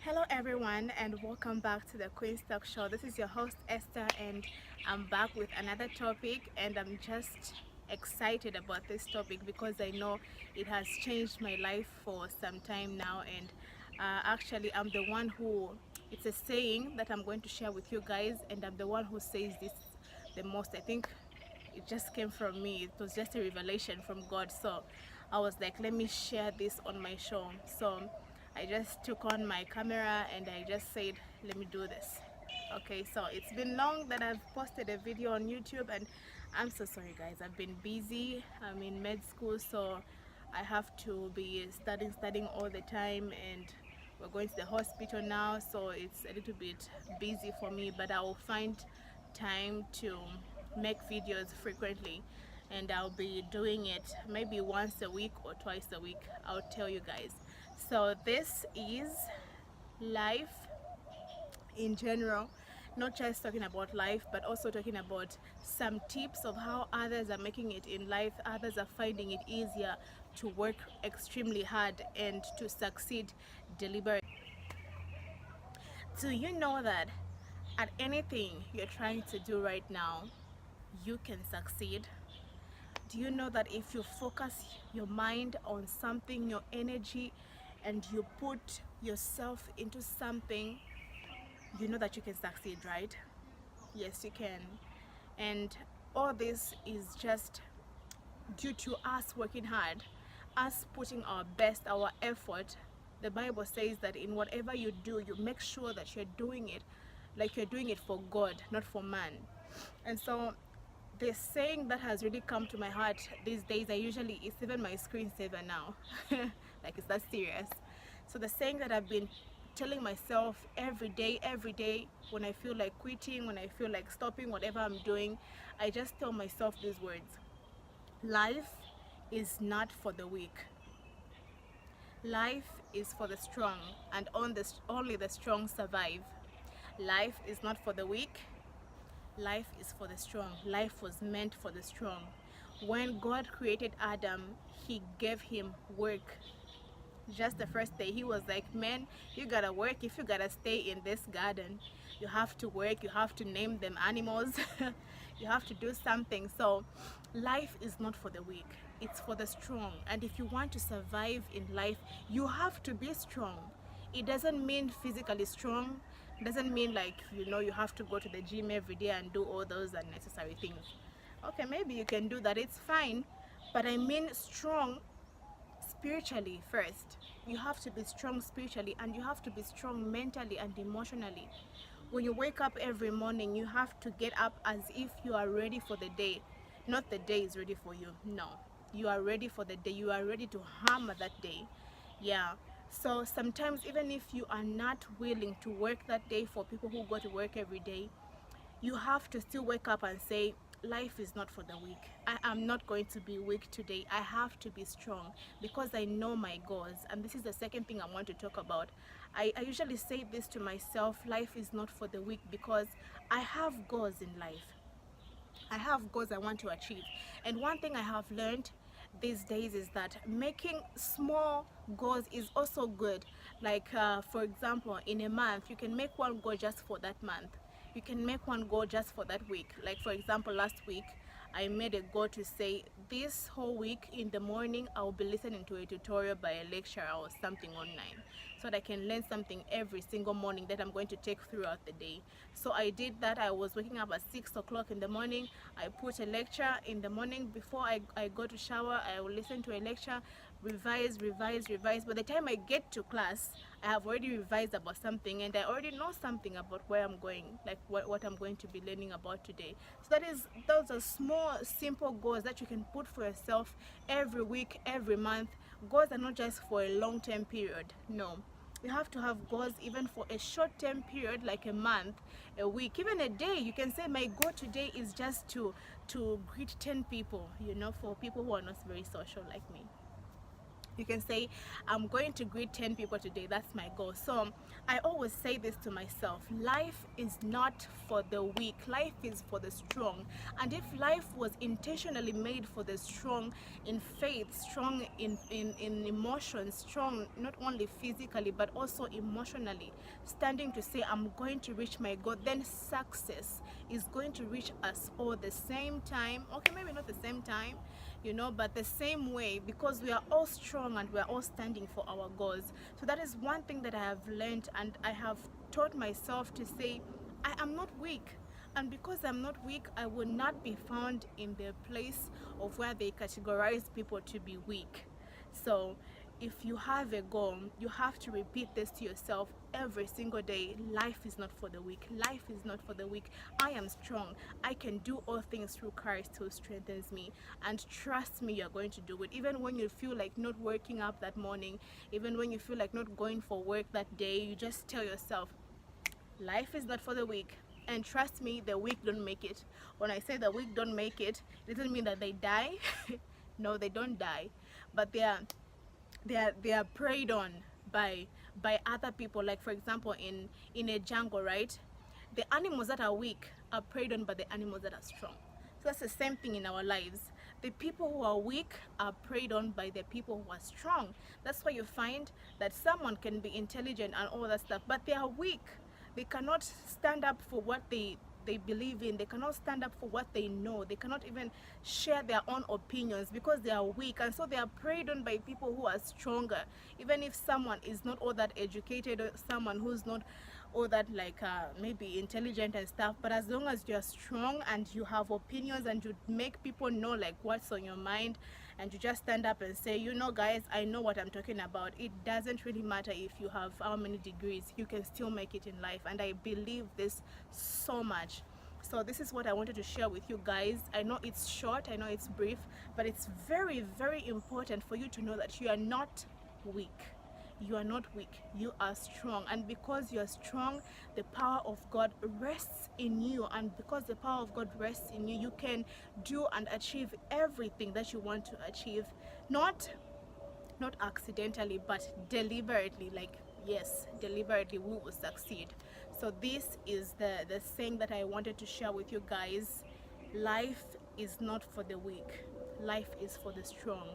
Hello everyone and welcome back to the Queen's Talk Show. This is your host Esther and I'm back with another topic, and I'm just excited about this topic because I know it has changed my life for some time now, and actually I'm the one who, it's a saying that I'm going to share with you guys, and I'm the one who says this the most. I think it just came from me. It was just a revelation from God. So I was like, let me share this on my show. So I just took on my camera and I just said, let me do this. Okay, so it's been long that I've posted a video on YouTube, and I'm so sorry guys. I've been busy. I'm in med school, so I have to be studying all the time, and we're going to the hospital now, so it's a little bit busy for me, but I will find time to make videos frequently, and I'll be doing it maybe once a week or twice a week. I'll tell you guys. So this is life in general, not just talking about life, but also talking about some tips of how others are making it in life. Others are finding it easier to work extremely hard and to succeed deliberately. Do you know that at anything you're trying to do right now, you can succeed? Do you know that if you focus your mind on something, your energy, and you put yourself into something, you know that you can succeed, right? Yes, you can. And all this is just due to us working hard, us putting our best, our effort. The Bible says that in whatever you do, you make sure that you're doing it like you're doing it for God, not for man. And so the saying that has really come to my heart these days, it's even my screensaver now. Like, it's that serious. So the saying that I've been telling myself every day, when I feel like quitting, when I feel like stopping whatever I'm doing, I just tell myself these words: life is not for the weak. Life is for the strong, and only the strong survive. Life is not for the weak. Life is for the strong. Life was meant for the strong. When God created Adam, he gave him work. Just the first day, he was like, man, you gotta work. If you gotta stay in this garden, you have to work. You have to name them animals. You have to do something. So life is not for the weak, it's for the strong. And if you want to survive in life, you have to be strong. It doesn't mean physically strong. It doesn't mean like, you have to go to the gym every day and do all those unnecessary things. Okay, maybe you can do that, it's fine, but I mean strong spiritually first. You have to be strong spiritually, and you have to be strong mentally and emotionally. When you wake up every morning, you have to get up as if you are ready for the day. Not the day is ready for you. No, you are ready for the day. You are ready to hammer that day. Yeah. So sometimes, even if you are not willing to work that day, for people who go to work every day, you have to still wake up and say, life is not for the weak. I am not going to be weak today. I have to be strong because I know my goals. And this is the second thing I want to talk about. I usually say this to myself: life is not for the weak, because I have goals in life. I have goals I want to achieve. And one thing I have learned these days is that making small goals is also good. Like, for example, in a month, you can make one goal just for that month. You can make one goal just for that week. Like, for example, last week, I made a goal to say this whole week in the morning I'll be listening to a tutorial by a lecturer or something online, so that I can learn something every single morning that I'm going to take throughout the day. So I did that. I was waking up at 6 o'clock in the morning. I put a lecture in the morning. Before I go to shower, I will listen to a lecture, revise. By the time I get to class, I have already revised about something, and I already know something about where I'm going, like what I'm going to be learning about today. So those are small, simple goals that you can put for yourself every week, every month. Goals are not just for a long-term period. No, you have to have goals even for a short-term period, like a month, a week, even a day. You can say, my goal today is just to greet 10 people, for people who are not very social like me. You can say, I'm going to greet 10 people today. That's my goal. So I always say this to myself: life is not for the weak, life is for the strong. And if life was intentionally made for the strong in faith, strong in emotions, strong not only physically but also emotionally, standing to say, I'm going to reach my goal, then success is going to reach us all the same time. Okay, maybe not the same time, you know, but the same way, because we are all strong and we are all standing for our goals. So that is one thing that I have learned, and I have taught myself to say, I am not weak. And because I'm not weak, I will not be found in the place of where they categorize people to be weak. So if you have a goal, you have to repeat this to yourself every single day: life is not for the weak, life is not for the weak. I am strong, I can do all things through Christ who strengthens me. And trust me, you're going to do it. Even when you feel like not waking up that morning, even when you feel like not going for work that day, you just tell yourself, life is not for the weak. And trust me, the weak don't make it. When I say the weak don't make it, it doesn't mean that they die. No, they don't die, but they are preyed on by other people. Like for example, in a jungle, right, the animals that are weak are preyed on by the animals that are strong. So that's the same thing in our lives. The people who are weak are preyed on by the people who are strong. That's why you find that someone can be intelligent and all that stuff, but they are weak. They cannot stand up for what they believe in. They cannot stand up for what they know. They cannot even share their own opinions because they are weak, and so they are preyed on by people who are stronger. Even if someone is not all that educated, or someone who's not all that like maybe intelligent and stuff, but as long as you're strong and you have opinions and you make people know like what's on your mind, and you just stand up and say, you know guys, I know what I'm talking about, it doesn't really matter if you have how many degrees, you can still make it in life. And I believe this so much. So this is what I wanted to share with you guys. I know it's short, I know it's brief, but it's very, very important for you to know that you are not weak. You are not weak, you are strong. And because you are strong, the power of God rests in you. And because the power of God rests in you, you can do and achieve everything that you want to achieve. Not accidentally, but deliberately. Like, yes, deliberately we will succeed. So this is the saying that I wanted to share with you guys. Life is not for the weak, life is for the strong.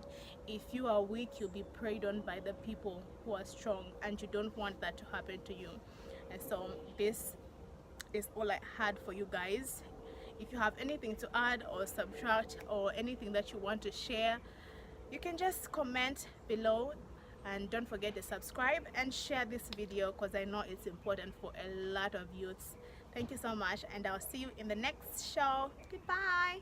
If you are weak, you'll be preyed on by the people who are strong, and you don't want that to happen to you. And so this is all I had for you guys. If you have anything to add or subtract, or anything that you want to share, you can just comment below. And don't forget to subscribe and share this video, because I know it's important for a lot of youths. Thank you so much, and I'll see you in the next show. Goodbye.